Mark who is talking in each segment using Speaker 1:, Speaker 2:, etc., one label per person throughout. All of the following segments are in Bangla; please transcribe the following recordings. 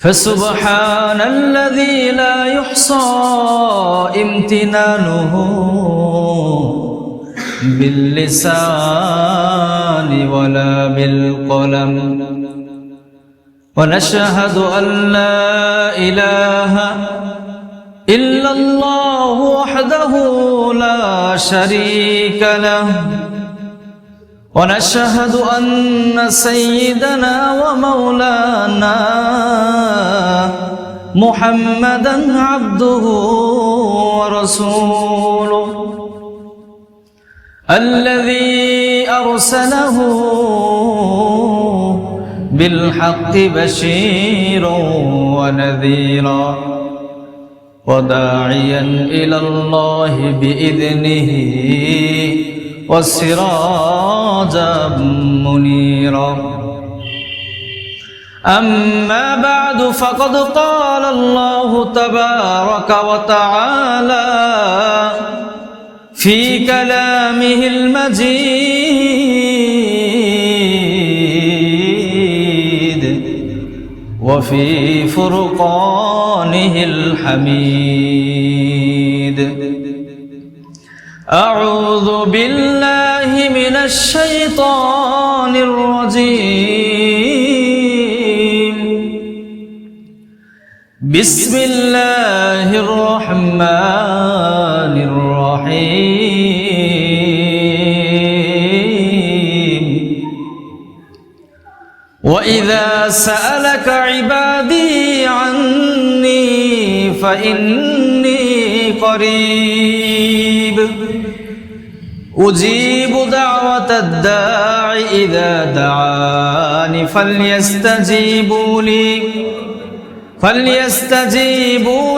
Speaker 1: فسبحان الذي لا يحصى امتنانه باللسان ولا بالقلم ونشهد أن لا إله إلا الله وحده لا شريك له ونشهد أن سيدنا ومولانا محمدا عبده ورسوله الذي أرسله بالحق بشيرا ونذيرا وداعيا إلى الله بإذنه وسراجا منيرا أما بعد فقد قال الله تبارك وتعالى في كلامه المجيد وفي فرقانه الحميد أعوذ بالله من الشيطان الرجيم بسم الله الرحمن الرحيم وإذا سألك عبادي عني فإني قريب أجيب دعوة الداع إذا دعاني فليستجيبوا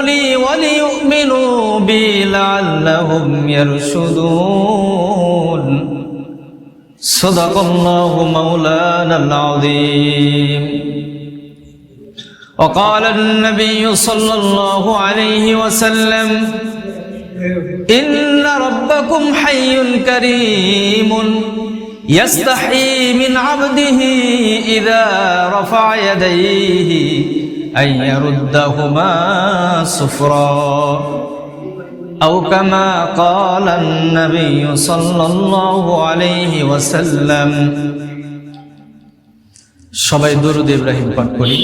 Speaker 1: لي وليؤمنوا بي لعلهم يرشدون صدق الله مولانا العظيم وقال النبي صلى الله عليه وسلم إن ربكم حي كريم يستحي من عبده إذا رفع يديه أن يردهما صفرا أو كما قال النبي صلى الله عليه وسلم সবাই দরুদ ইব্রাহিম পাঠ করি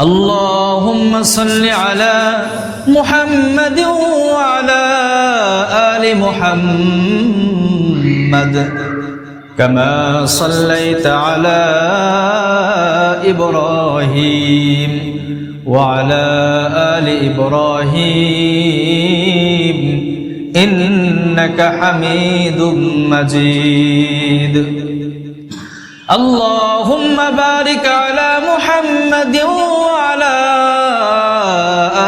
Speaker 1: اللهم صل على محمد وعلى آل محمد كما صليت على إبراهيم وعلى آل إبراهيم إنك حميد مجيد اللهم بارك على محمد وعلى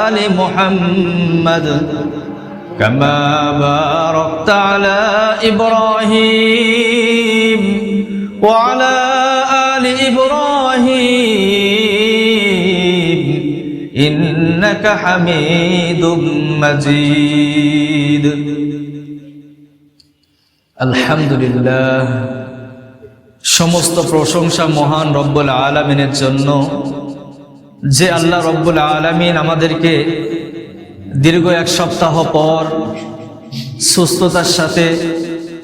Speaker 1: آل محمد كما باركت على إبراهيم وعلى آل إبراهيم إنك حميد مجيد الحمد لله সমস্ত প্রশংসা মহান রব্বুল আলামিনের জন্য, যে আল্লাহ রব্বুল আলামিন আমাদেরকে দীর্ঘ এক সপ্তাহ পর সুস্থতার সাথে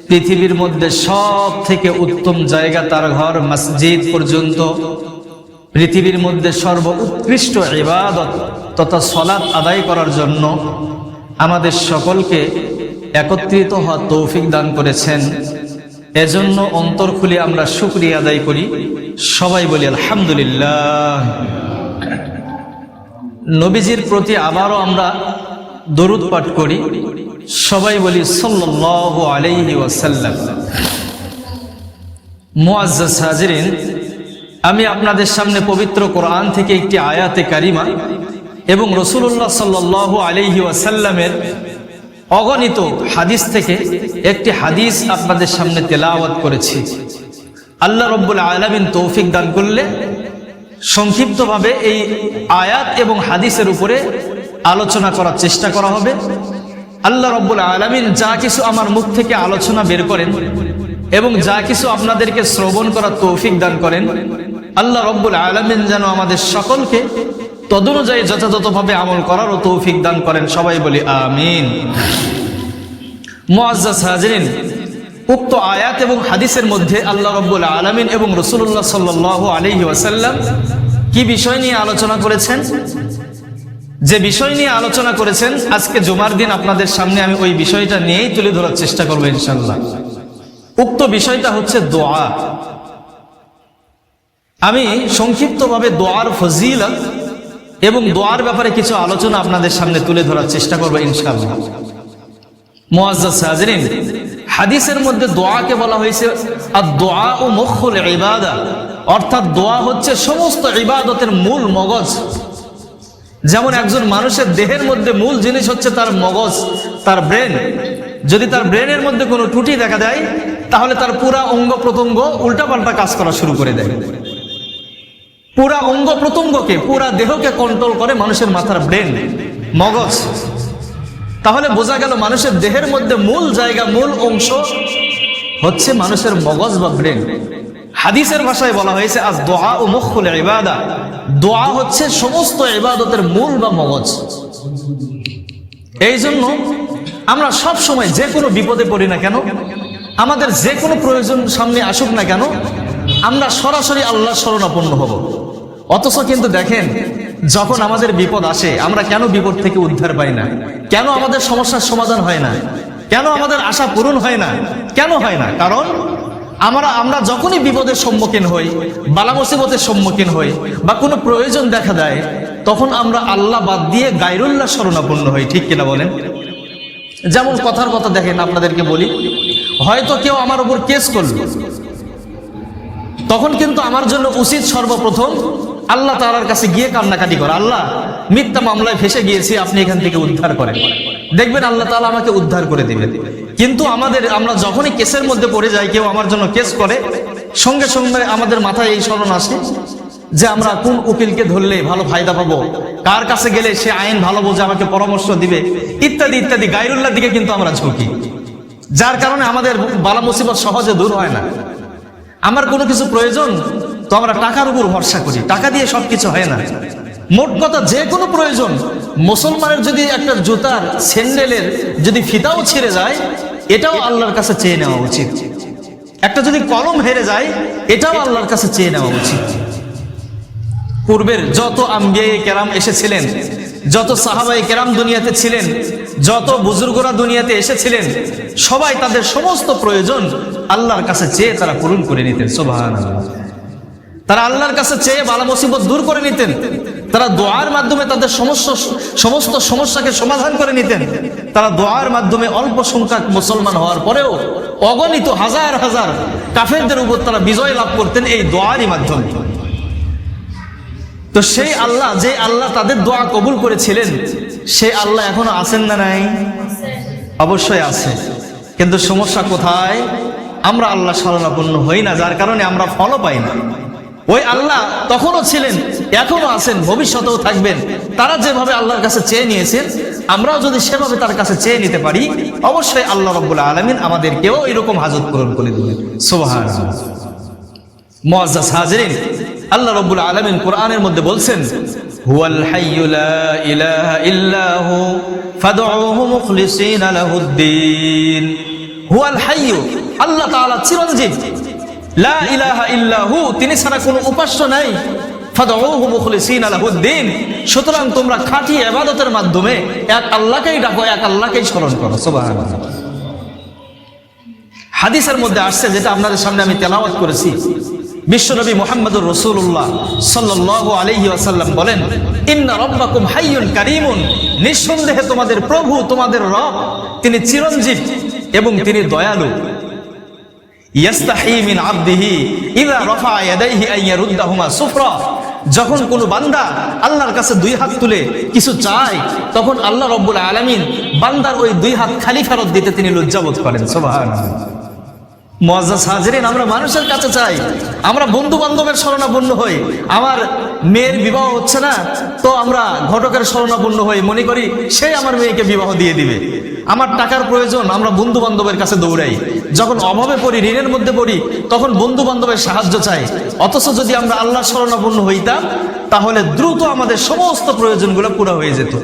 Speaker 1: পৃথিবীর মধ্যে সব থেকে উত্তম জায়গা তার ঘর মসজিদ পর্যন্ত পৃথিবীর মধ্যে সর্বোৎকৃষ্ট ইবাদত তথা সালাত আদায় করার জন্য আমাদের সকলকে একত্রিত হওয়ার তৌফিক দান করেছেন। এজন্য অন্তর খুলে আমরা শুকরিয়া আদায় করি। সবাই বলি আলহামদুলিল্লাহ। নবীজির প্রতি আবারও আমরা দরুদ পাঠ করি। সবাই বলি সাল্লাল্লাহু আলাইহি ওয়াসাল্লাম। মুআজ্জাজ হাজিরিন, আমি আপনাদের সামনে পবিত্র কোরআন থেকে একটি আয়াতে কারিমা এবং রাসূলুল্লাহ সাল্লাল্লাহু আলাইহি ওয়াসাল্লামের অগণিত হাদিস থেকে একটি হাদিস আপনাদের সামনে তেলাওয়াত করেছি। আল্লাহ রব্বুল আলামিন তৌফিক দান করলে সংক্ষিপ্তভাবে এই আয়াত এবং হাদিসের উপরে আলোচনা করার চেষ্টা করা হবে। আল্লাহ রব্বুল আলামিন যা কিছু আমার মুখ থেকে আলোচনা বের করেন এবং যা কিছু আপনাদেরকে শ্রবণ করার তৌফিক দান করেন, আল্লাহ রব্বুল আলামিন যেন আমাদের সকলকে তদনুযায়ী যথাযথভাবে আমল করারও তৌফিক দান করেন। সবাই বলি আমিন। মুআজ্জাজ হাজিরিন, উক্ত আয়াত এবং হাদিসের মধ্যে আল্লাহ রাব্বুল আলামিন এবং রাসূলুল্লাহ সাল্লাল্লাহু আলাইহি ওয়াসাল্লাম কি বিষয় নিয়ে আলোচনা করেছেন? যে বিষয় নিয়ে আলোচনা করেছেন, আজকে জুমার দিন আপনাদের সামনে আমি ওই বিষয়টা নিয়েই তুলে ধরার চেষ্টা করব ইনশাআল্লাহ। উক্ত বিষয়টা হচ্ছে দোয়া। আমি সংক্ষিপ্তভাবে দোয়ার ফজিলত এবং দোয়ার ব্যাপারে কিছু আলোচনা আপনাদের সামনে তুলে ধরার চেষ্টা করব ইনশাআল্লাহ। মুআজ্জাজ হাজিরিন, হাদিসের মধ্যে দোয়াকে বলা হয়েছে আদ-দুআ ও মুখুল ইবাদা, অর্থাৎ দোয়া হচ্ছে সমস্ত ইবাদতের মূল মগজ। যেমন একজন মানুষের দেহের মধ্যে মূল জিনিস হচ্ছে তার মগজ, তার ব্রেন। যদি তার ব্রেনের মধ্যে কোনো ত্রুটি দেখা দেয়, তাহলে তার পুরা অঙ্গ প্রত্যঙ্গ উল্টাপাল্টা কাজ করা শুরু করে দেয়। পুরা অঙ্গ প্রত্যঙ্গকে, পুরা দেহকে কন্ট্রোল করে মানুষের মাথার ব্রেন, মগজ। তাহলে বোঝা গেল মানুষের দেহের মধ্যে মূল জায়গা, মূল অংশ হচ্ছে মানুষের মগজ বা ব্রেন। হাদিসের ভাষায় বলা হয়েছে আজ দোয়া ও মুখুল ইবাদা, দোয়া হচ্ছে সমস্ত ইবাদতের মূল বা মগজ। এই জন্য আমরা সব সময় যে কোনো বিপদে পড়ি না কেন, আমাদের যে কোনো প্রয়োজন সামনে আসুক না কেন, আমরা সরাসরি আল্লাহর শরণাপন্ন হব। অথচ কিন্তু দেখেন, যখন আমাদের বিপদ আসে, আমরা কেন বিপদ থেকে উদ্ধার পাই না? কেন আমাদের সমস্যার সমাধান হয় না? কেন আমাদের আশা পূরণ হয় না? কেন হয় না? কারণ আমরা যখনই বিপদের সম্মুখীন হই, বালা মুসিবতের সম্মুখীন হই, বা কোনো প্রয়োজন দেখা দেয়, তখন আমরা আল্লাহ বাদ দিয়ে গায়রুল্লাহ শরণাপন্ন হই। ঠিক কিনা বলেন? যেমন কথার কথা দেখেন, আপনাদেরকে বলি, হয়তো কেউ আমার উপর কেস করল, তখন কিন্তু আমার জন্য উচিত সর্বপ্রথম আল্লাহ তাআলার কাছে গিয়ে কান্নাকাটি করা, আল্লাহ মিথ্যা মামলায় ফেসে গিয়েছি, আপনি এখান থেকে উদ্ধার করেন। দেখবেন আল্লাহ তাআলা আমাকে উদ্ধার করে দিবেন। কিন্তু আমরা যখনই কেসের মধ্যে পড়ে যাই, কেউ আমার জন্য কেস করে, সঙ্গে সঙ্গে আমাদের মাথায় এই স্মরণ আসে যে আমরা কোন উকিলকে ধরলে ভালো ফায়দা পাবো, কার কাছে গেলে সে আইন ভালো বোঝে, আমাকে পরামর্শ দিবে, ইত্যাদি ইত্যাদি। গায়রুল্লাহর দিকে কিন্তু আমরা ঝুঁকি, যার কারণে আমাদের বালা মুসিবত সহজে দূর হয় না। আমার কোনো কিছু প্রয়োজন, তো আমরা টাকার উপর ভরসা করি, টাকা দিয়ে সবকিছু হয় না। মোট কথা, যে কোনো প্রয়োজন, মুসলমানের যদি একটা জুতার স্যান্ডেলের যদি ফিতাও ছিঁড়ে যায়, এটাও আল্লাহর কাছে চেয়ে নেওয়া উচিত। একটা যদি কলম হেরে যায়, এটাও আল্লাহর কাছে চেয়ে নেওয়া উচিত। পূর্বের যত আম্বিয়া কেরাম এসেছিলেন, যত সাহাবায়ে কেরাম দুনিয়াতে ছিলেন, যত বুজুর্গরা দুনিয়াতে এসেছিলেন, সবাই তাদের সমস্ত প্রয়োজন আল্লাহর কাছে চেয়ে তারা পূরণ করে নিতেন। সুবহানাল্লাহ। তারা আল্লাহর কাছে চেয়ে বালা মুসিবত দূর করে নিতেন। তারা দোয়ার মাধ্যমে তাদের সমস্ত সমস্যাকে সমাধান করে নিতেন। তারা দোয়ার মাধ্যমে অল্প সংখ্যক মুসলমান হওয়ার পরেও অগণিত হাজার হাজার কাফেরদের উপর তারা বিজয় লাভ করতেন এই দোয়ারই মাধ্যমে। তো সেই আল্লাহ, যে আল্লাহ তাদের দোয়া কবুল করেছিলেন, সেই আল্লাহ এখনো আছেন না নাই? অবশ্যই আছে। কিন্তু সমস্যা কোথায়? আমরা আল্লাহ শরণাপন্ন হই না, যার কারণে আমরা ফলও পাই না। ওই আল্লাহ তখনও ছিলেন, এখনো আছেন, ভবিষ্যতেও থাকবেন। তারা যেভাবে আল্লাহর কাছে চেয়ে নিয়েছেন, আমরাও যদি সেভাবে তার কাছে চেয়ে নিতে পারি, অবশ্যই আল্লাহ রাব্বুল আলামিন আমাদেরকেও এরকম হাজত পূরণ করে দেবেন। সুবহানাল্লাহ। মুআজ্জাজ হাজিরিন, আল্লাহ রাব্বুল আলামিন কোরআনের মধ্যে বলছেন, হুয়াল হাইয়্যু লা ইলাহা ইল্লাহু ফাদউহু মুখলিসিনা লাহুদ্দিন। হুয়াল হাইয়্যু, আল্লাহ তাআলা চিরঞ্জীব, লা ইলাহা ইল্লাহু, তিনি ছাড়া কোনো উপাস্য নাই, ফাদউহু মুখলিসিনা লাহুদ্দিন, সুতরাং তোমরা খাঁটি ইবাদতের মাধ্যমে এক আল্লাহকেই ডাকো, এক আল্লাহকেই স্মরণ করো। সুবহানাল্লাহ। হাদিসের মধ্যে আসছে, যেটা আপনাদের সামনে আমি তেলাওয়াত করেছি, বিশ্বনবী মুহাম্মদুর রাসূলুল্লাহ সাল্লাল্লাহু আলাইহি ওয়াসাল্লাম বলেন, ইন্না রাব্বাকুম হাইয়ুন কারীমুন, নিঃসন্দেহে তোমাদের প্রভু, তোমাদের রব, তিনি চিরঞ্জীব এবং তিনি দয়ালু। ইয়াস্তাহি মিন আবদিহি ইযা রাফা ইয়াদাইহি আন ইয়ারুদ্দাহুমা সুফরা, যখন কোনো বান্দা আল্লাহর কাছে দুই হাত তুলে কিছু চায়, তখন আল্লাহ রাব্বুল আলামিন বান্দার ওই দুই হাত খালি ফেরত দিতে তিনি লজ্জাবোধ করেন। সুবহানাল্লাহ। মুআজ্জাজ হাজিরিন, আমরা মানুষের কাছে চাই, আমরা বন্ধু বান্ধবের শরণাপন্ন হই। আমার মেয়ের বিবাহ হচ্ছে না, তো আমরা ঘটকের শরণাপন্ন হই, মনে করি সে আমার মেয়েকে বিবাহ দিয়ে দিবে। আমার টাকার প্রয়োজন, আমরা বন্ধু বান্ধবের কাছে দৌড়াই। যখন অভাবে পড়ি, ঋণের মধ্যে পড়ি, তখন বন্ধু বান্ধবের সাহায্য চাই। অথচ যদি আমরা আল্লাহর শরণাপন্ন হইতাম, তাহলে দ্রুত আমাদের সমস্ত প্রয়োজনগুলো পুরো হয়ে যেত।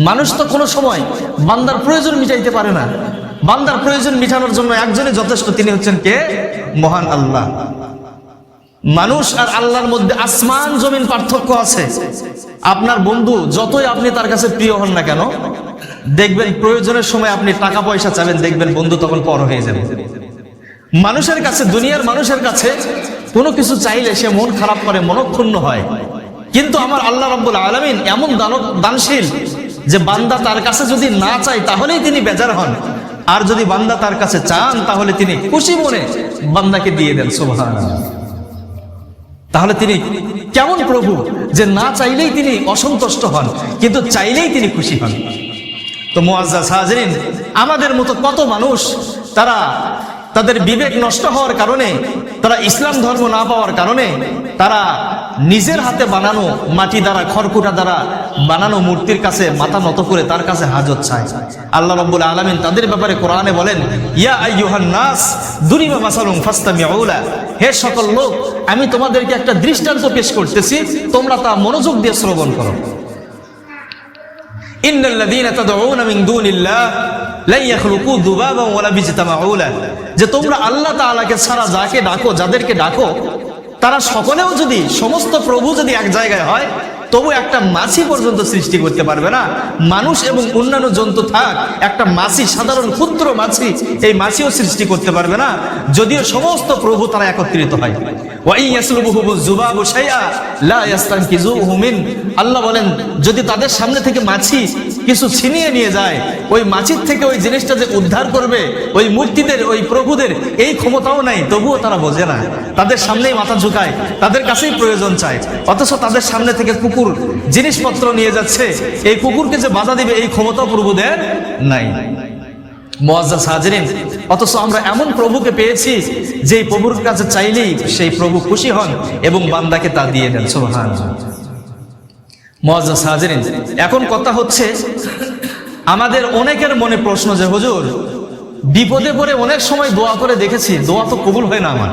Speaker 1: মানুষ তো কোনো সময় বান্দার প্রয়োজন মিটাইতে পারে না। বান্দার প্রয়োজন মিটানোর জন্য একজনই যথেষ্ট, তিনি হচ্ছেন কে? মহান আল্লাহ। মানুষ আর আল্লাহর মধ্যে আসমান জমিন পার্থক্য আছে। আপনার বন্ধু যতই আপনি তার কাছে প্রিয় হন না কেন, দেখবেন প্রয়োজনের সময় আপনি টাকা পয়সা চাবেন, দেখবেন বন্ধু তখন পর হয়ে যাবে। মানুষের কাছে, দুনিয়ার মানুষের কাছে কোনো কিছু চাইলে সে মন খারাপ করে, মনক্ষুণ্ণ হয়। কিন্তু আমার আল্লাহ রাব্বুল আলামিন এমন দানশীল যে বান্দা তার কাছে যদি না চায় তাহলেই তিনি বেজার হন, আর যদি বান্দা তার কাছে চান তাহলে তিনি খুশি মনে বান্দাকে দিয়ে দেন। সুবহানাল্লাহ। তাহলে তিনি কেমন প্রভু যে না চাইলেই তিনি অসন্তুষ্ট হন, কিন্তু চাইলেই তিনি খুশি হন। তো মুআজ্জাজ হাজিরিন, আমাদের মতো কত মানুষ তারা তাদের বিবেক নষ্ট হওয়ার কারণে, তারা ইসলাম ধর্ম না পাওয়ার কারণে, তারা নিজের হাতে বানানো মাটি দ্বারা, খড়কুটা দ্বারা বানানো মূর্তির কাছে মাথা নত করে তার কাছে হাজত চায়। আল্লাহ রাব্বুল আলামিন তাদের ব্যাপারে কোরআনে বলেন, ইয়া আইয়ুহান নাস দুরিবা মাসালুন ফাসতামিউ লা, হে সকল লোক, আমি তোমাদেরকে একটা দৃষ্টান্ত পেশ করতেছি, তোমরা তা মনোযোগ দিয়ে শ্রবণ করো। ইন্নাল্লাযীনা তাদউনা মিন দুনিল্লাহ লা ইয়াখলুকু যুবাবান ওয়ালা বিজতামাউ লা, যে তোমরা আল্লাহ তাআলাকে ছাড়া যাকে ডাকো, যাদেরকে ডাকো, তারা সকলেও যদি, সমস্ত প্রভু যদি এক জায়গায় হয়, তবু একটা মাছি পর্যন্ত সৃষ্টি করতে পারবে না। মানুষ এবং অন্যান্য জন্তু থাক, একটা মাছি, সাধারণ ক্ষুদ্র মাছি, এই মাছিও সৃষ্টি করতে পারবে না, যদিও সমস্ত প্রভু তারা একত্রিত হয়। ওয়া ইয়াসলুবুহু যুবাবু শাইআ লা ইস্তানকিজুহু মিন, আল্লাহ বলেন যদি তাদের সামনে থেকে মাছি কিছু ছিনিয়ে নিয়ে যায়, ওই মাছির থেকে ওই জিনিসটা যে উদ্ধার করবে ওই মূর্তিদের, ওই প্রভুদের এই ক্ষমতাও নাই, তবুও তারা বোঝে না। তাদের সামনেই মাথা ঝুঁকায়, তাদের কাছেই প্রয়োজন চায়। অথচ তাদের সামনে থেকে কুকুর জিনিসপত্র নিয়ে যাচ্ছে, এই কুকুরকে যে বাধা দিবে এই ক্ষমতা প্রভুদের নাই। মুআজ্জাজ হাজিরিন, অথচ আমরা এমন প্রভুকে পেয়েছি যে প্রভুর কাছে চাইলেই সেই প্রভু খুশি হন এবং বান্দাকে তা দিয়ে দেন। সুবহানাল্লাহ। মুআজ্জাজ হাজিরিন, এখন কথা হচ্ছে, আমাদের অনেকের মনে প্রশ্ন যে হুজুর, বিপদে পড়ে অনেক সময় দোয়া করে দেখেছি, দোয়া তো কবুল হয় না আমার।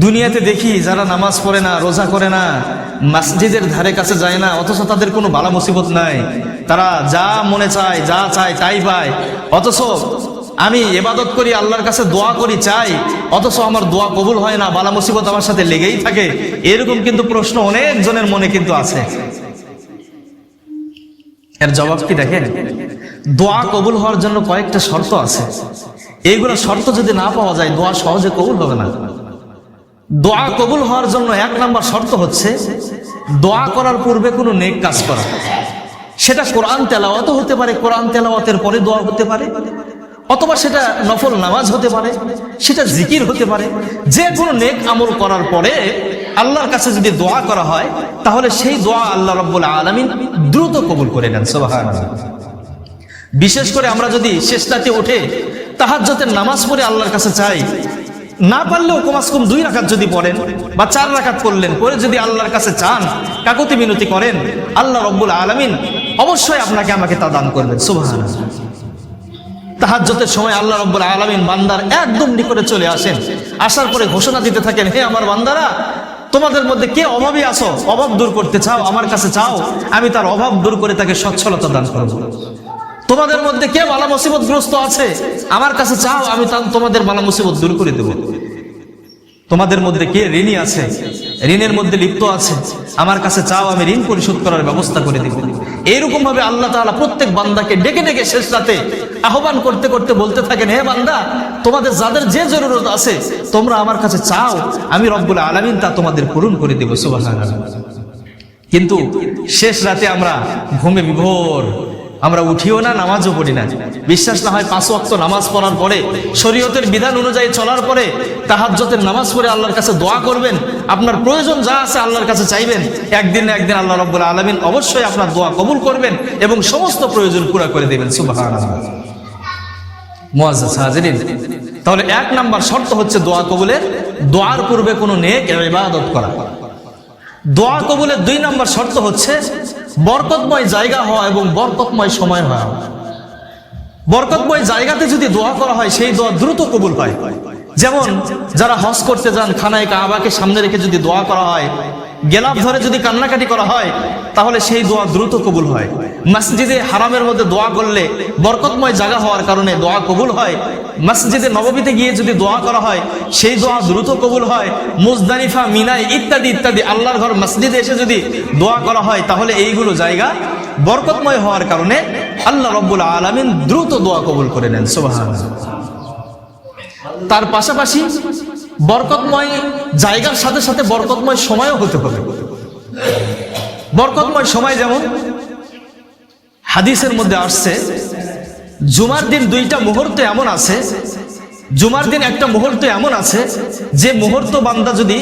Speaker 1: দুনিয়াতে দেখি যারা নামাজ পড়ে না, রোজা করে না, মসজিদের ধারে কাছে যায় না, অথচ তাদের কোনো বালা মুসিবত নাই, তারা যা মনে চায়, যা চায় তাই পায়। অথচ আমি ইবাদত করি, আল্লাহর কাছে দোয়া করি, চাই, অথচ আমার দোয়া কবুল হয় না, বালা মুসিবত আমার সাথে লেগেই থাকে। এরকম কিন্তু প্রশ্ন অনেক জনের মনে কিন্তু আছে। এর জবাব কি দেখেন? দোয়া কবুল হওয়ার জন্য কয়েকটা শর্ত আছে। এইগুলো শর্ত যদি না পাওয়া যায়, দোয়া সহজে কবুল হবে না। দোয়া কবুল হওয়ার জন্য 1 নম্বর শর্ত হচ্ছে দোয়া করার পূর্বে কোনো নেক কাজ করা। সেটা কোরআন তেলাওয়াতও হতে পারে, কোরআন তেলাওয়াতের পরে দোয়া হতে পারে, অথবা সেটা নফল নামাজ হতে পারে, সেটা জিকির হতে পারে। যে কোনো নেক আমল করার পরে আল্লাহর কাছে যদি দোয়া করা হয়, তাহলে সেই দোয়া আল্লাহ রাব্বুল আলামিন দ্রুত কবুল করে নেন। সুবহানাল্লাহ। বিশেষ করে আমরা যদি শেষ রাতে উঠে তাহাজ্জুদের নামাজ পড়ে আল্লাহর কাছে চাই, না পারলেও কমাস কম 2 রাকাত যদি পড়েন বা 4 রাকাত করলেন, পরে যদি আল্লাহর কাছে চান, কাকুতি মিনতি করেন, আল্লাহ রাব্বুল আলামিন অবশ্যই আপনাকে আমাকে তা দান করবেন। সুবহানাল্লাহ। তাহাজ্জুদের সময় আল্লাহ রাব্বুল আলামিন বান্দার একদম নিকটে চলে আসেন, আসার পরে ঘোষণা দিতে থাকেন, হে আমার বান্দারা, তোমাদের মধ্যে কে অভাবী আছো, অভাব দূর করতে চাও, আমার কাছে চাও, আমি তার অভাব দূর করে তাকে সচ্ছলতা দান করব। তোমাদের মধ্যে কে বালা মুসিবতগ্রস্ত আছে, আমার কাছে চাও, আমি তোমাদের বালা মুসিবত দূর করে দেব। তোমাদের মধ্যে কে ঋণী আছে, ঋণের মধ্যে লিপ্ত আছে, আমার কাছে চাও, আমি ঋণ পরিশোধ করার ব্যবস্থা করে দেব। এইরকম ভাবে আল্লাহ তাআলা প্রত্যেক বান্দাকে ডেকে ডেকে শেষ রাতে আহ্বান করতে করতে বলতে থাকেন, হে বান্দা, তোমাদের যাদের যে জরুরত আছে তোমরা আমার কাছে চাও, আমি রব্বুল আলামিন তা তোমাদের পূরণ করে দেব। সুবহানাল্লাহ। কিন্তু শেষ রাতে আমরা ঘুমে বিভোর, আমরা উঠিও না, নামাজও পড়ি না। বিশ্বাস না হয় 5 ওয়াক্ত নামাজ পড়ার পরে, শরীয়তের বিধান অনুযায়ী চলার পরে তাহাজ্জুদের নামাজ পড়ে আল্লাহর কাছে দোয়া করবেন, আপনার প্রয়োজন যা আছে আল্লাহর কাছে চাইবেন, একদিন না একদিন আল্লাহ রাব্বুল আলামিন অবশ্যই আপনার দোয়া কবুল করবেন এবং সমস্ত প্রয়োজন পুরা করে দেবেন। সুবহানাল্লাহ। মুআজ্জাজ হাজিরিন, তাহলে 1 নাম্বার শর্ত হচ্ছে দোয়া কবুলের, দোয়ার পূর্বে কোনো নেক ইবাদত করা। দোয়া কবুলের 2 নাম্বার শর্ত হচ্ছে বরকতময় জায়গা হওয়া এবং বরকতময় সময় হওয়া। বরকতময় জায়গাতে যদি দোয়া করা হয় সেই দোয়া দ্রুত কবুল হয়। যেমন যারা হজ করতে যান, খানায় কাবাকে সামনে রেখে যদি দোয়া করা হয়, গেলাপ ধরে যদি কান্নাকাটি করা হয়, তাহলে সেই দোয়া দ্রুত কবুল হয়। মসজিদে হারামের মধ্যে দোয়া করলে বরকতময় জায়গা হওয়ার কারণে দোয়া কবুল হয়। মসজিদে নববীতে গিয়ে যদি দোয়া করা হয় সেই দোয়া দ্রুত কবুল হয়। মুজদালিফা, মিনায় ইত্যাদি ইত্যাদি আল্লাহর ঘর মসজিদে এসে যদি দোয়া করা হয়, তাহলে এইগুলো জায়গা বরকতময় হওয়ার কারণে আল্লাহ রাব্বুল আলামিন দ্রুত দোয়া কবুল করে নেন। সুবহানাল্লাহ। তার পাশাপাশি বরকতময় জায়গার সাথে সাথে বরকতময় সময়ও হতে হবে। বরকতময় সময় যেমন হাদিসের মধ্যে আসছে, জুমার দিন 2টা মুহূর্ত এমন আছে, জুমার দিন একটা মুহূর্ত এমন আছে যে মুহূর্ত বান্দা যদি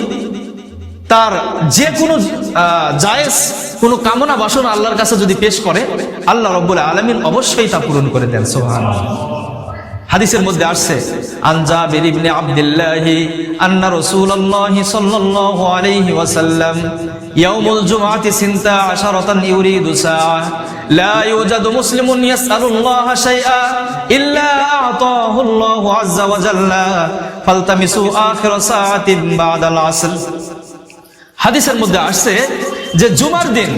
Speaker 1: তার যে কোনো জায়েজ কোনো কামনা বাসনা আল্লাহর কাছে যদি পেশ করে, আল্লাহ রাব্বুল আলামিন অবশ্যই তা পূরণ করে দেন। সুবহানাল্লাহ। হাদিসের মধ্যে আসছে, আন জাবির ইবনে আব্দুল্লাহ আন্না রাসূলুল্লাহ সাল্লাল্লাহু আলাইহি ওয়াসাল্লাম ইয়াউমুল জুমআতি 12 ইউরিদু সাআ লা ইউজাদু মুসলিমুন ইয়াসআলুল্লাহ শাইআ ইল্লা আ'তাহু আল্লাহু আযজা ওয়া জাল্লা ফালতামিসু আখির সাআতিন বা'দাল আসর। হাদিসের মধ্যে আসছে যে জুমার দিন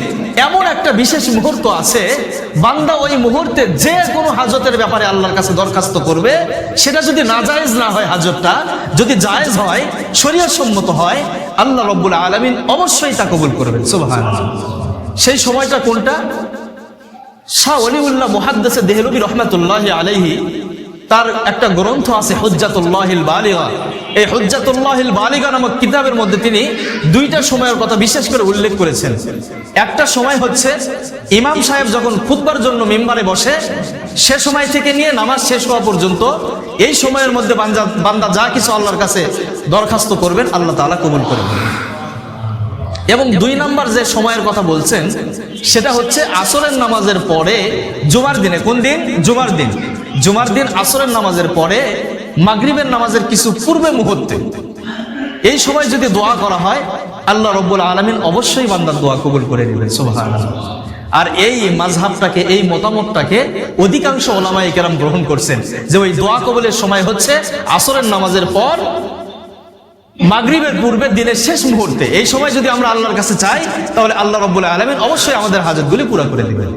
Speaker 1: এমন একটা বিশেষ মুহূর্ত আছে, বান্দা ওই মুহূর্তে যে কোনো হাজতের ব্যাপারে আল্লাহর কাছে দরখাস্ত করবে, সেটা যদি নাজায়েজ না হয়, হাজতটা যদি জায়েজ হয়, শরীয়ত সম্মত হয়, আল্লাহ রাব্বুল আলামিন অবশ্যই তা কবুল করবেন। সুবহানাল্লাহ। সেই সময়টা কোনটা? শাহ ওলিউল্লাহ মুহাদ্দিস দেহলভী রাহমাতুল্লাহি আলাইহি তার একটা গ্রন্থ আছে হুজ্জাতুল্লাহিল বালিগা। এই হুজ্জাতুল্লাহিল বালিগা নামক কিতাবের মধ্যে তিনি 2টা সময়ের কথা বিশেষ করে উল্লেখ করেছেন। একটা সময় হচ্ছে ইমাম সাহেব যখন খুতবার জন্য মিম্বারে বসে, সে সময় থেকে নিয়ে নামাজ শেষ হওয়া পর্যন্ত এই সময়ের মধ্যে বান্দা যা কিছু আল্লাহর কাছে দরখাস্ত করবেন, আল্লাহ তাআলা কবুল করবেন। এবং 2 নাম্বার যে সময়ের কথা বলছেন সেটা হচ্ছে আসরের নামাজের পরে জুমার দিনে। কোন দিন? জুমার দিন। জুমার দিন আসরের নামাজের পরে মাগরিবের নামাজের কিছু পূর্বে মুহূর্তে এই সময় যদি দোয়া করা হয়, আল্লাহ রাব্বুল আলামিন অবশ্যই বান্দার দোয়া কবুল করে নেবেন। সুবহানাল্লাহ। আর এই মাযহাবটাকে, এই মতামতটাকে অধিকাংশ উলামায়ে কেরাম গ্রহণ করছেন যে ওই দোয়া কবুলের সময় হচ্ছে আসরের নামাজের পর মাগরিবের পূর্বে দিনের শেষ মুহূর্তে। এই সময় যদি আমরা আল্লাহর কাছে চাই, তাহলে আল্লাহ রাব্বুল আলামিন অবশ্যই আমাদের হাজতগুলি পুরা করে দিবেন।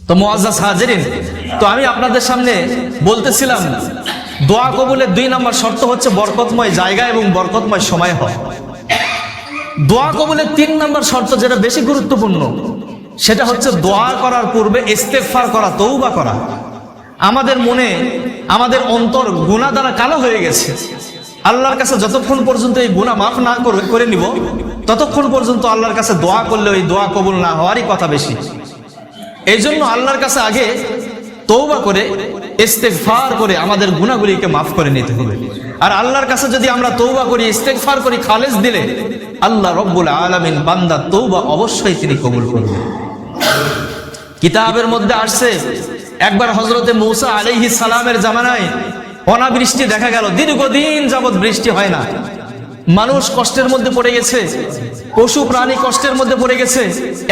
Speaker 1: তো মুআজ্জাজ হাজিরিন, তো আমি আপনাদের সামনে বলতেছিলাম দোয়া কবুলের 2 নাম্বার শর্ত হচ্ছে বরকতময় জায়গা এবং বরকতময় সময় হয়। দোয়া কবুলের 3 নাম্বার শর্ত যেটা বেশি গুরুত্বপূর্ণ, সেটা হচ্ছে দোয়া করার পূর্বে ইস্তেগফার করা, তওবা করা। আমাদের মনে, আমাদের অন্তর গুনাহ দ্বারা কালো হয়ে গেছে। আল্লাহর কাছে যতক্ষণ পর্যন্ত এই গুনাহ মাফ না করে নিব, ততক্ষণ পর্যন্ত আল্লাহর কাছে দোয়া করলে ওই দোয়া কবুল না হওয়ারই কথা বেশি। এই জন্য আল্লাহর কাছে আগে তওবা করে ইস্তেগফার করে আমাদের গুনাহগুলিকে মাফ করে নিতে হবে। আর আল্লাহর কাছে যদি আমরা তওবা করি, ইস্তেগফার করি খালেস দিলে, আল্লাহ রাব্বুল আলামিন বান্দার তওবা অবশ্যই তিনি কবুল করবেন। কিতাবের মধ্যে আসছে একবার হযরতে মূসা আলাইহিস সালামের জামানায় অনাবৃষ্টি দেখা গেল, দীর্ঘদিন যাবৎ বৃষ্টি হয় না। মানুষ কষ্টের মধ্যে পড়ে গেছে, পশু প্রাণী কষ্টের মধ্যে পড়ে গেছে,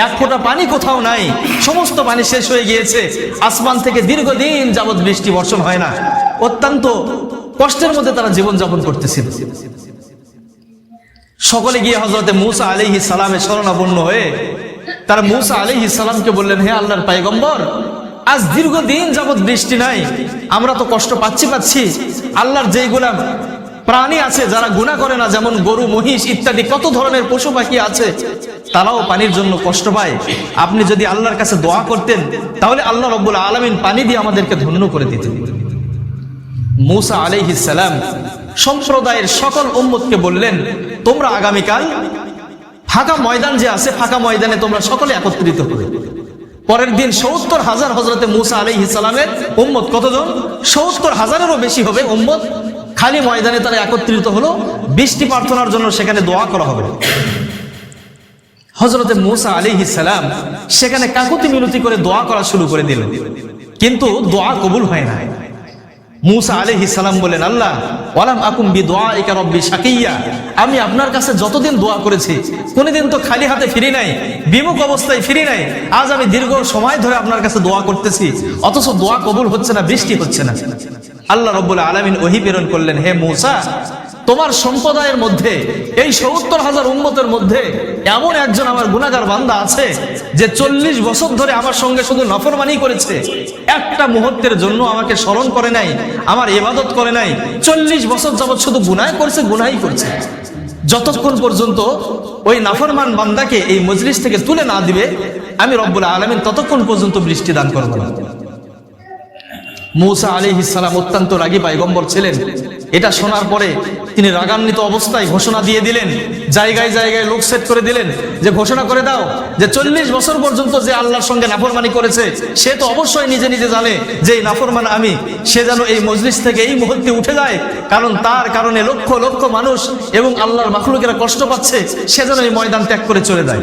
Speaker 1: এক ফোঁটা পানি কোথাও নাই, সমস্ত পানি শেষ হয়ে গিয়েছে। আসমান থেকে দীর্ঘদিন যাবৎ বৃষ্টি বর্ষণ হয় না, অত্যন্ত কষ্টের মধ্যে তারা জীবন যাপন করতেছিল। সকলে গিয়ে হযরতে মূসা আলাইহিস সালামের শরণাপন্ন হয়ে তারা মূসা আলাইহিস সালামকে বললেন, হে আল্লাহর পয়গম্বর, আজ দীর্ঘদিন যাবৎ বৃষ্টি নাই, আমরা তো কষ্ট পাচ্ছি। আল্লাহর যেই গোলাম প্রাণী আছে যারা গুনাহ করে না, যেমন গরু, মহিষ ইত্যাদি কত ধরনের পশু পাখি আছে, তারাও পানির জন্য কষ্ট পায়। আপনি যদি আল্লাহর কাছে দোয়া করতেন, তাহলে আল্লাহ রাব্বুল আলামিন পানি দিয়ে আমাদেরকে ধন্য করে দিতেন। মূসা আলাইহিস সালাম সম্প্রদায়ের সকল উম্মতকে বললেন, তোমরা আগামীকাল ফাঁকা ময়দান যে আছে, ফাঁকা ময়দানে তোমরা সকলে একত্রিত হবে। পরের দিন ৭০,০০০ হযরতে মূসা আলাইহিস সালামের উম্মত, কতজন? ৭০,০০০-এরও বেশি হবে উম্মত। খালি ময়দানে তারা একত্রিত হলো, বৃষ্টি প্রার্থনার জন্য সেখানে দোয়া করা হবে। হযরতে মূসা আলাইহিস সালাম সেখানে কাকুতি মিনতি করে দোয়া করা শুরু করে দিলেন, কিন্তু দোয়া কবুল হয় না। মূসা আলাইহিস সালাম বলেন, আল্লাহ ওয়ালাম আকুম বিদুআইকা রব্বি শাকিয়্যা, আমি আপনার কাছে যতদিন দোয়া করেছি কোনোদিন তো খালি হাতে ফিরি নাই, বিমুখ অবস্থায় ফিরি নাই। আজ আমি দীর্ঘ সময় ধরে আপনার কাছে দোয়া করতেছি, অথচ দোয়া কবুল হচ্ছে না, বৃষ্টি হচ্ছে না। আল্লাহ রাব্বুল আলামিন ওহী প্রেরণ করলেন, হে মূসা, তোমার সম্প্রদায়ের মধ্যে এই ৭০,০০০ উম্মতের মধ্যে এমন একজন আমার গুনাহগার বান্দা আছে যে ৪০ বছর ধরে আমার সঙ্গে শুধু নফরমানি করেছে, একটা মুহূর্তের জন্য আমাকে স্মরণ করে নাই, আমার ইবাদত করে নাই। ৪০ বছর যাবত শুধু গুনাহ করছে, গুনাহই করছে। যতক্ষণ পর্যন্ত ওই নাফরমান বান্দাকে এই মজলিস থেকে তুলে না দিবে, আমি রব্বুল আলামিন ততক্ষণ পর্যন্ত বৃষ্টি দান করব না। মূসা আলাইহিস সালাম অত্যন্ত রাগী পয়গম্বর ছিলেন। এটা শোনার পরে তিনি রাগান্বিত অবস্থায় ঘোষণা দিয়ে দিলেন, জায়গায় জায়গায় লোক সেট করে দিলেন যে ঘোষণা করে দাও যে ৪০ বছর পর্যন্ত যে আল্লাহর সঙ্গে নাফরমানি করেছে সে তো অবশ্যই নিজে নিজে জানে যে এই নাফরমান আমি, সে যেন এই মজলিস থেকে এই মুহূর্তে উঠে যায়, কারণ তার কারণে লক্ষ লক্ষ মানুষ এবং আল্লাহর মাখলুকেরা কষ্ট পাচ্ছে, সে যেন এই ময়দান ত্যাগ করে চলে যায়।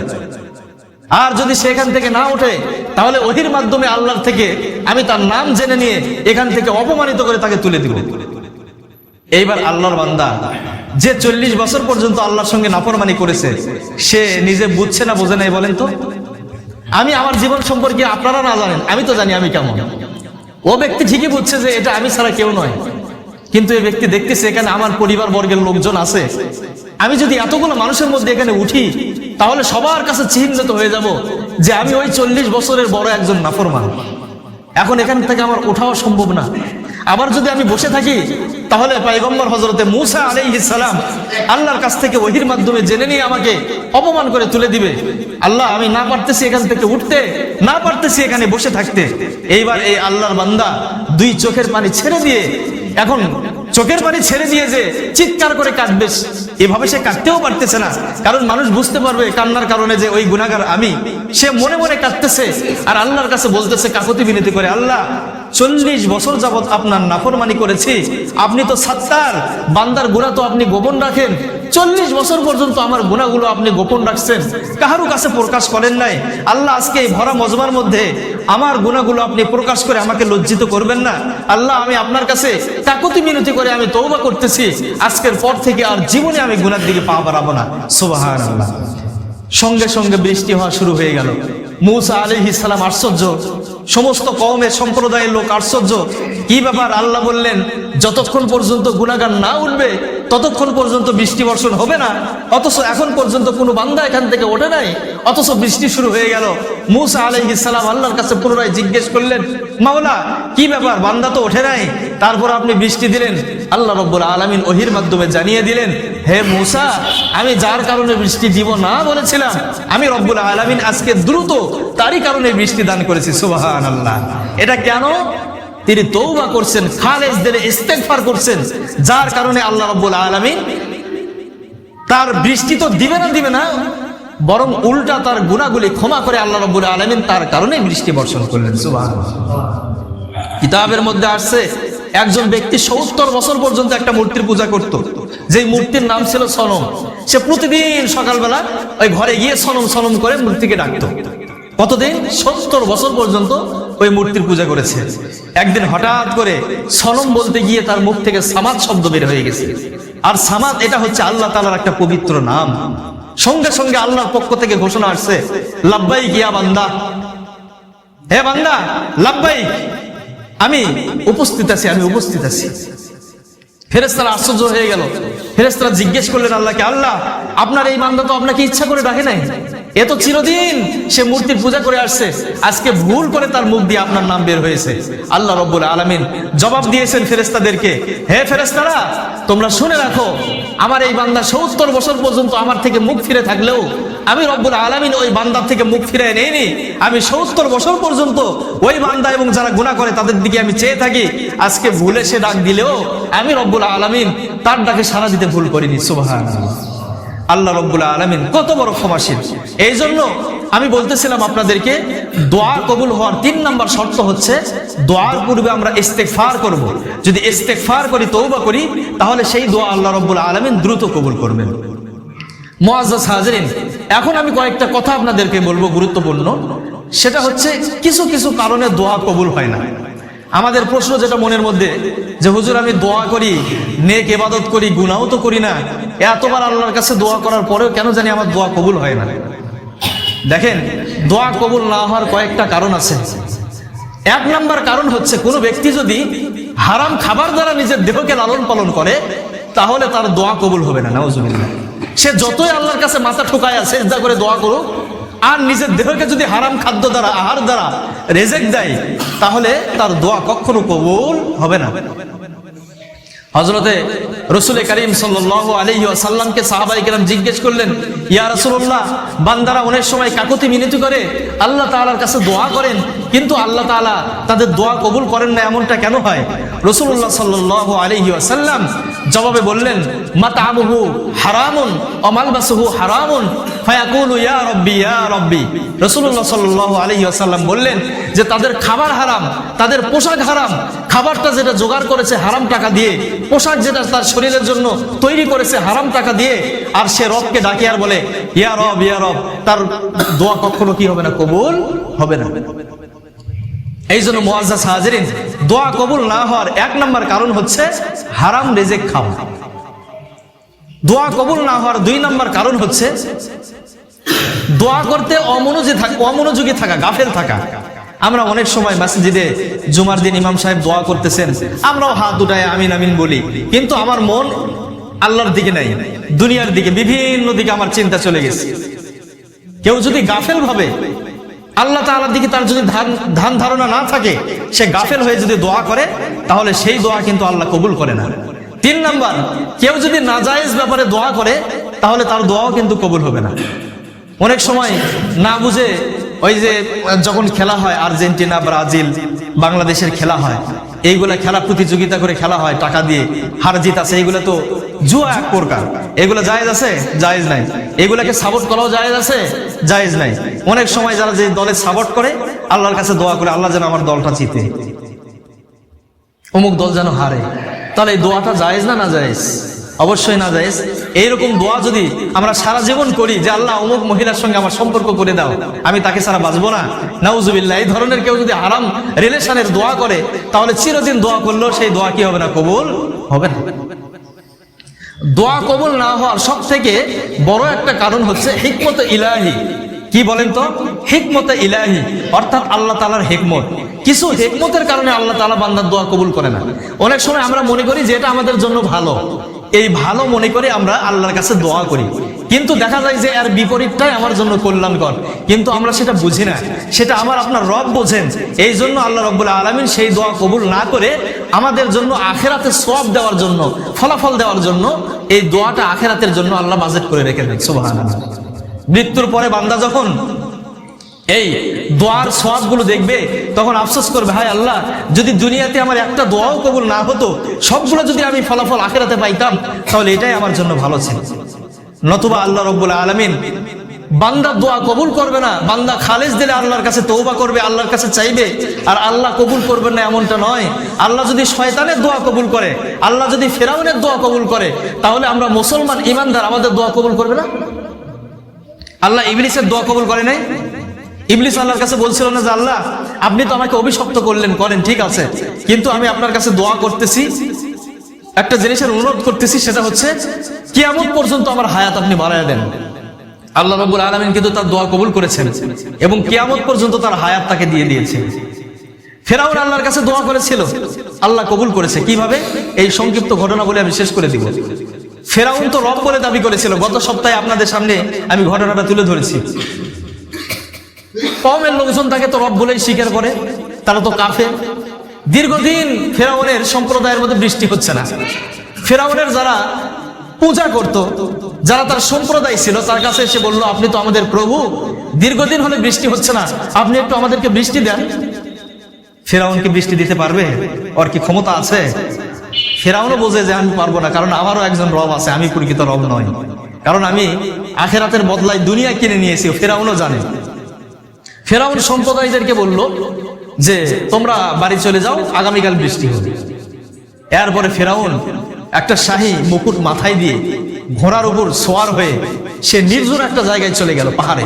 Speaker 1: আর যদি সে এখান থেকে না ওঠে তাহলে ওহির মাধ্যমে আল্লাহর থেকে আমি তার নাম জেনে নিয়ে এখান থেকে অপমানিত করে তাকে তুলে দিব। এইবার আল্লাহর বান্দা যে ৪০ বছর পর্যন্ত আল্লাহর সঙ্গে নাফরমানি করেছে, সে নিজে বুঝছে না বোঝে নাই বলেন তো? আমি আমার জীবন সম্পর্কে আপনারা না জানেন, আমি তো জানি আমি কেমন। ও ব্যক্তি ঠিকই বুঝছে যে এটা আমি ছাড়া কেউ নয়, কিন্তু এই ব্যক্তি দেখতেছে এখানে আমার পরিবার বর্গের লোকজন আছে, আমি যদি এতগুলো মানুষের মধ্যে এখানে উঠি তাহলে সবার কাছে চিহ্নিত হয়ে যাব যে আমি ওই ৪০ বছরের বড় একজন নাফরমান। এখন এখান থেকে আমার ওঠাও সম্ভব না। আবার যদি আমি বসে থাকি তাহলে পয়গম্বর হযরতে মূসা আলাইহিস সালাম আল্লাহর কাছ থেকে ওহীর মাধ্যমে জেনে নিয়ে আমাকে অপমান করে তুলে দিবে। আল্লাহ, আমি না পারতেছি এখান থেকে উঠতে, না পারতেছি এখানে বসে থাকতে। এইবার এই আল্লাহর বান্দা দুই চোখের পানি ছেড়ে দিয়ে, এখন চোখের পানি ছেড়ে দিয়ে যে চিৎকার করে কাঁদবে, এভাবে সে কাঁদতেও পারতেছে না, কারণ মানুষ বুঝতে পারবে কান্নার কারণে যে ওই গুনাহগার আমি। সে মনে মনে কাঁদতেছে আর আল্লাহর কাছে বলতেছে কাকুতি বিনতি করে, আল্লাহ ৪০ বছর যাবত আপনার নাফরমানি করেছি, আপনি তো সাত্তার, বান্দার গুনাহ তো আপনি গোপন রাখেন। ৪০ বছর পর্যন্ত আমার গুনাহগুলো আপনি গোপন রাখছেন, কাহারও কাছে প্রকাশ করেন নাই। আল্লাহ, আজকে এই ভরা মজমার মধ্যে আমার গুনাহগুলো আপনি প্রকাশ করে আমাকে লজ্জিত করবেন না। আল্লাহ, আমি আপনার কাছে কাকুতি মিনতি করে আমি তওবা করতেছি, আজকের পর থেকে আর জীবনে আমি গুনার দিকে পা বাড়াবো না। সুবহানাল্লাহ। সঙ্গে সঙ্গে বৃষ্টি হওয়া শুরু হয়ে গেল। মূসা আলাইহিস সালাম আশ্চর্য, সমস্ত কওমের সম্প্রদায়ের লোক আশ্চর্য, কি ব্যাপার? আল্লাহ বললেন যতক্ষণ পর্যন্ত গুনাহগার না উঠবে ততক্ষণ পর্যন্ত বৃষ্টি বর্ষণ হবে না, অথচ এখন পর্যন্ত কোনো বান্দা এখান থেকে ওঠে নাই, অথচ বৃষ্টি শুরু হয়ে গেল। মূসা আলাইহিস সালাম আল্লাহর কাছে পুনরায় জিজ্ঞেস করলেন, মাওলা কি ব্যাপার, বান্দা তো ওঠে নাই, তারপর আপনি বৃষ্টি দিলেন? আল্লাহ রাব্বুল আলামিন ওহীর মাধ্যমে জানিয়ে দিলেন, হে মূসা, আমি যার কারণে বৃষ্টি দিব না বলেছিলাম, আমি রব্বুল আলামিন আজকে দ্রুত তারই কারণে বৃষ্টি দান করেছি। সুবহানাল্লাহ। এটা কেন? তিনি তওবা করছেন, খালেস দিলে ইস্তেগফার করছেন, যার কারণে আল্লাহ রাব্বুল আলামিন তার বৃষ্টি তো দিবে না, বরং উল্টা তার গুনাহগুলি ক্ষমা করে আল্লাহ রাব্বুল আলামিন তার কারণে বৃষ্টি বর্ষণ করলেন। সুবহানাল্লাহ। কিতাবের মধ্যে আসছে একজন ব্যক্তি ৭০ বছর পর্যন্ত একটা মূর্তির পূজা করত, যে মূর্তির নাম ছিল সনম। সে প্রতিদিন সকালবেলা ওই ঘরে গিয়ে সনম সনম করে মূর্তিকে ডাকতো। কতদিন? ৭০ বছর পর্যন্ত ওই মূর্তির পূজা করেছে। একদিন হঠাৎ করে সনম বলতে গিয়ে তার মুখ থেকে সামাদ শব্দ বের হয়ে গেছে। আর সামাদ এটা হচ্ছে আল্লাহ তাআলার একটা পবিত্র নাম। সঙ্গে সঙ্গে আল্লাহর পক্ষ থেকে ঘোষণা আসছে, লাব্বাইক ইয়া বান্দা, হে বান্দা লাব্বাইক, আমি উপস্থিত আছি, আমি উপস্থিত আছি। ফেরেশতারা আশ্চর্য হয়ে গেল। ফেরেশতারা জিজ্ঞেস করলেন আল্লাহকে, আল্লাহ, আপনার এই বান্দা তো আপনাকে ইচ্ছা করে ডাকে নাই, এ তো চিরদিন সে মূর্তির পূজা করে আসছে, আজকে ভুল করে তার মুখ দিয়ে আপনার নাম বের হয়েছে। আল্লাহ রাব্বুল আলামিন জবাব দিয়েছেন ফেরেশতাদেরকে, হে ফেরেশতারা, তোমরা শুনে রাখো, আমার এই বান্দা ৭০ বছর পর্যন্ত আমার থেকে মুখ ফিরে থাকলেও আমি রব্বুল আলামিন ওই বান্দার থেকে মুখ ফিরে নেইনি। আমি ৭০ বছর পর্যন্ত ওই বান্দা এবং যারা গুনাহ করে তাদের দিকে আমি চেয়ে থাকি। আজকে ভুলে সে ডাক দিলেও আমি রব্বুল আলামিন তার ডাকে সাড়া দিতে ভুল করিনি। সুবহানাল্লাহ। আল্লাহ রাব্বুল আলামিন কত বড় ক্ষমাশীল। এই জন্য আমি বলতেছিলাম আপনাদেরকে, দোয়া কবুল হওয়ার ৩ নম্বর শর্ত হচ্ছে দোয়ার পূর্বে আমরা ইস্তেগফার করব। যদি ইস্তেগফার করি, তওবা করি, তাহলে সেই দোয়া আল্লাহ রাব্বুল আলামিন দ্রুত কবুল করবেন। মুআজ্জাজ হাজিরিন, এখন আমি কয়েকটা কথা আপনাদেরকে বলবো গুরুত্বপূর্ণ। সেটা হচ্ছে কিছু কিছু কারণে দোয়া কবুল হয় না। আমাদের প্রশ্ন যেটা মনের মধ্যে যে হুজুর আমি দোয়া করি, নেক ইবাদত করি, গুনাহ তো করি না, এতবার আল্লাহর কাছে দোয়া করার পরেও কেন জানি আমার দোয়া কবুল হয় না। দেখেন, দোয়া কবুল না হওয়ার কয়েকটা কারণ আছে। এক নাম্বার কারণ হচ্ছে, কোনো ব্যক্তি যদি হারাম খাবার দ্বারা নিজের দেহকে লালন পালন করে তাহলে তার দোয়া কবুল হবে না, নাউজুবিল্লাহ। সে যতই আল্লাহর কাছে মাথা ঠোকায় সেজদা করে দোয়া করুক, আর নিজের দেহকে যদি হারাম খাদ্য দ্বারা, আহার দ্বারা রেজেক দেয়, তাহলে তার দোয়া কখনো কবুল হবে না। হযরতে রাসূল করিম সাল্লাল্লাহু আলাইহি ওয়াসাল্লামকে সাহাবায়ে কেরাম জিজ্ঞেস করলেন, ইয়া রাসূলুল্লাহ, বান্দারা অনেক সময় কাকুতি মিনতি করে আল্লাহ তাআলার কাছে দোয়া করেন, কিন্তু আল্লাহ তাআলা তাদের দোয়া কবুল করেন না, এমনটা কেন হয়? রাসূলুল্লাহ সাল্লাল্লাহু আলাইহি ওয়াসাল্লাম জবাবে বললেন, মাতআমুহু হারামুন ওয়া মালবাসুহু হারামুন ফায়াকুলু ইয়া রাব্বি ইয়া রাব্বি। রাসূলুল্লাহ সাল্লাল্লাহু আলাইহি ওয়াসাল্লাম বললেন যে তাদের খাবার হারাম, তাদের পোশাক হারাম, খাবারটা যেটা জোগাড় করেছে হারাম টাকা দিয়ে, পোশাক যেটা তার শরীরের জন্য তৈরি করেছে হারাম টাকা দিয়ে, আর সে রবকে ডাকে আর বলে ইয়া রব ইয়া রব, তার দোয়া কখনো কি হবে না? কবুল হবে না। এই জন্য মুআজ্জাজ হাজিরিন, দোয়া কবুল না হওয়ার এক নম্বর কারণ হচ্ছে হারাম রিজিক খাওয়া। দোয়া কবুল না হওয়ার দুই নম্বর কারণ হচ্ছে দোয়া করতে অমনোযোগী থাকা, গাফেল থাকা। আমরা অনেক সময় মসজিদে জুমার দিন ইমাম সাহেব দোয়া করতেছেন, আমরাও হাত উঠায় আমিন আমিন বলি, কিন্তু আমার মন আল্লাহর দিকে নাই, দুনিয়ার দিকে, বিভিন্ন দিকে আমার চিন্তা চলে গেছে। কেউ যদি গাফেল ভাবে, আল্লাহ তাআলার দিকে তার যদি ধ্যান ধারণা না থাকে, সে গাফেল হয়ে যদি দোয়া করে, তাহলে সেই দোয়া কিন্তু আল্লাহ কবুল করে না। তিন নাম্বার, কেউ যদি নাজায়েজ ব্যাপারে দোয়া করে, তাহলে তার দোয়াও কিন্তু কবুল হবে না। অনেক সময় না বুঝে, ওই যে যখন খেলা হয় আর্জেন্টিনা, ব্রাজিল, বাংলাদেশের খেলা হয়, এইগুলা খেলা প্রতিযোগিতা করে খেলা হয় টাকা দিয়ে, হার জিত আছে, এইগুলা তো জুয়া এক প্রকার। এগুলা জায়েজ আছে? জায়েজ নাই। এগুলাকে সাপোর্ট করাও জায়েজ আছে? জায়েজ নাই। অনেক সময় যারা যে দলের সাপোর্ট করে, আল্লাহর কাছে দোয়া করে, আল্লাহ যেন আমার দলটা জিতে, অমুক দল যেন হারে, তাহলে এই দোয়াটা জায়েজ না? না জায়েজ? অবশ্যই না জায়েজ। এইরকম দোয়া যদি আমরা সারা জীবন করি যে আল্লাহ অমুক মহিলার সঙ্গে আমার সম্পর্ক করে দাও, আমি তাকে ছাড়া বাঁচবো না, নাউজুবিল্লাহ, এই ধরনের কেউ যদি হারাম রিলেশনের দোয়া করে, তাহলে চিরদিন দোয়া করলেও সেই দোয়া কি হবে না? কবুল হবে না। দোয়া কবুল না হওয়ার সব থেকে বড় একটা কারণ হচ্ছে হিকমতে ইলাহি। কি বলেন তো? হিকমতে ইলাহি, অর্থাৎ আল্লাহ তাআলার হিকমত। কিছু হিকমতের কারণে আল্লাহ তাআলা বান্দার দোয়া কবুল করে না। অনেক সময় আমরা মনে করি যে এটা আমাদের জন্য ভালো, এই ভালো মনে করে আমরা আল্লাহর কাছে দোয়া করি, কিন্তু দেখা যায় যে এর বিপরীতটাই আমার জন্য কল্যাণকর, কিন্তু আমরা সেটা বুঝি না। সেটা আমার আপনার রব বোঝেন। এই জন্য আল্লাহ রাব্বুল আলামিন সেই দোয়া কবুল না করে আমাদের জন্য আখিরাতে সওয়াব দেওয়ার জন্য, ফলাফল দেওয়ার জন্য এই দোয়াটা আখিরাতের জন্য আল্লাহ বাজেট করে রেখে দেন। সুবহানাল্লাহ। মৃত্যুর পরে বান্দা যখন এই দোয়ার সওয়াবগুলো দেখবে, তখন আফসোস করবে, হায় আল্লাহ, যদি দুনিয়াতে আমার একটা দোয়াও কবুল না হতো, সবগুলো যদি আমি ফলাফল আখিরাতে পাইতাম, তাহলে এটাই আমার জন্য ভালো ছিল। নতুবা আল্লাহ রাব্বুল আলামিন বান্দার দোয়া কবুল করবে না। বান্দা খালেস দিলে আল্লাহর কাছে তওবা করবে, আল্লাহর কাছে চাইবে, আর আল্লাহ কবুল করবেন না এমনটা নয়। আল্লাহ যদি শয়তানের দোয়া কবুল করে, আল্লাহ যদি ফেরাউনের দোয়া কবুল করে, তাহলে আমরা মুসলমান ইমানদার, আমাদের দোয়া কবুল করবে না? আল্লাহ ইবলিসের দোয়া কবুল করে নাই? ইবলিস আল্লাহর কাছে বলছিল না যে আল্লাহ, আপনি তো আমাকে অভিশপ্ত করলেন, করেন, ঠিক আছে, কিন্তু আমি আপনার কাছে দোয়া করতেছি, একটা জিনিসের অনুরোধ করতেছি, সেটা হচ্ছে কিয়ামত পর্যন্ত আমার হায়াত আপনি বাড়ায় দেন। আল্লাহ রাব্বুল আলামিন কিন্তু তার দোয়া কবুল করেছেন এবং কিয়ামত পর্যন্ত তার হায়াত তাকে দিয়ে দিয়েছেন। ফেরাউন আল্লাহর কাছে দোয়া করেছিল, আল্লাহ কবুল করেছে। কিভাবে? এই সংক্ষিপ্ত ঘটনা বলে আমি শেষ করে দিব। ফেরাউন তো রব বলে দাবি করেছিল। গত সপ্তাহে আপনাদের সামনে আমি ঘটনাটা তুলে ধরেছি। কওমের লোকজন তাকে তো রব বলেই স্বীকার করে, তারা তো কাফের। দীর্ঘদিন ফেরাউনের সম্প্রদায়ের মধ্যে বৃষ্টি হচ্ছে না। ফেরাউনের যারা পূজা করত, যারা তার সম্প্রদায় ছিল, তার কাছে এসে বলল, আপনি তো আমাদের প্রভু, দীর্ঘদিন হলে বৃষ্টি হচ্ছে না, আপনি একটু আমাদেরকে বৃষ্টি দেন। ফেরাউনকে বৃষ্টি দিতে পারবে? ওর কি ক্ষমতা আছে? ফেরাউনও বোঝে যে আমি পারবো না, কারণ আমারও একজন রব আছে, আমি প্রকৃত রব নয়, কারণ আমি আখিরাতের বদলায় দুনিয়া কিনে নিয়েছি। ফেরাউনও জানে। ফেরাউন সম্প্রদায়দেরকে বলল যে তোমরা বাড়ি চলে যাও, আগামীকাল বৃষ্টি হবে। এরপরে ফেরাউন একটা শাহী মুকুট মাথায় দিয়ে ঘোড়ার উপর সোয়ার হয়ে সে নির্জন একটা জায়গায় চলে গেল, পাহাড়ে।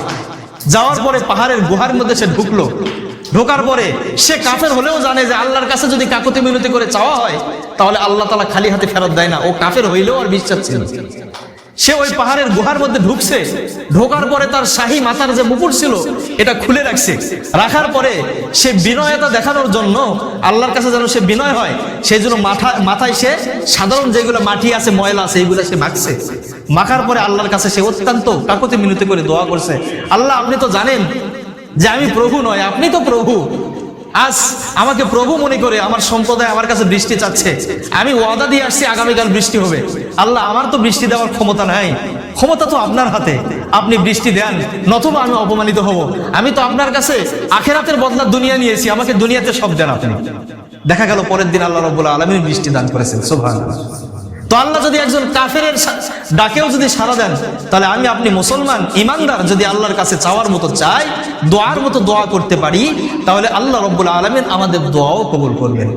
Speaker 1: যাওয়ার পরে পাহাড়ের গুহার মধ্যে সে ঢুকলো। ঢোকার পরে সে কাফের হলেও জানে যে আল্লাহর কাছে যদি কাকুতি মিনতি করে চাওয়া হয় তাহলে আল্লাহ তাআলা খালি হাতে ফেরত দেয় না। ও কাফের হইলেও আর বিশ্বাস ছিল। সে ওই পাহাড়ের গুহার মধ্যে ঢুকছে, ঢোকার পরে তার শাহী মাথার যে মুকুট ছিল এটা খুলে রাখছে। রাখার পরে সে বিনয়তা দেখানোর জন্য আল্লাহর কাছে যেন সে বিনয় হয়, সেই জন্য মাথায় সে সাধারণ যেগুলো মাটি আছে, ময়লা আছে, এইগুলো সে মাখছে। মাখার পরে আল্লাহর কাছে সে অত্যন্ত কাকুতি মিনতি করে দোয়া করছে, আল্লাহ আপনি তো জানেন যে আমি প্রভু নয়, আপনি তো প্রভু। আজ আমাকে প্রভু মনে করে আমার সম্প্রদায় আমার কাছে বৃষ্টি চাচ্ছে, আমি ওয়াদা দিয়ে আসছি আগামীকাল বৃষ্টি হবে। আল্লাহ আমার তো বৃষ্টি দেওয়ার ক্ষমতা নাই, ক্ষমতা তো আপনার হাতে, আপনি বৃষ্টি দেন নতুবা আমি অপমানিত হব। আমি তো আপনার কাছে আখিরাতের বদলা দুনিয়া নিয়েছি, আমাকে দুনিয়াতে সব দেন আপনি। দেখা গেল পরের দিন আল্লাহ রাব্বুল আলামিন বৃষ্টি দান করেছেন। সুবহানাল্লাহ। তো আল্লাহ যদি একজন কাফেরের ডাকেও যদি সাড়া দেন, তাহলে আমি আপনি মুসলমান ইমানদার যদি আল্লাহর কাছে চাওয়ার মতো চাই, দোয়ার মতো দোয়া করতে পারি, তাহলে আল্লাহ রাব্বুল আলামিন আমাদের দোয়াও কবুল করবেন।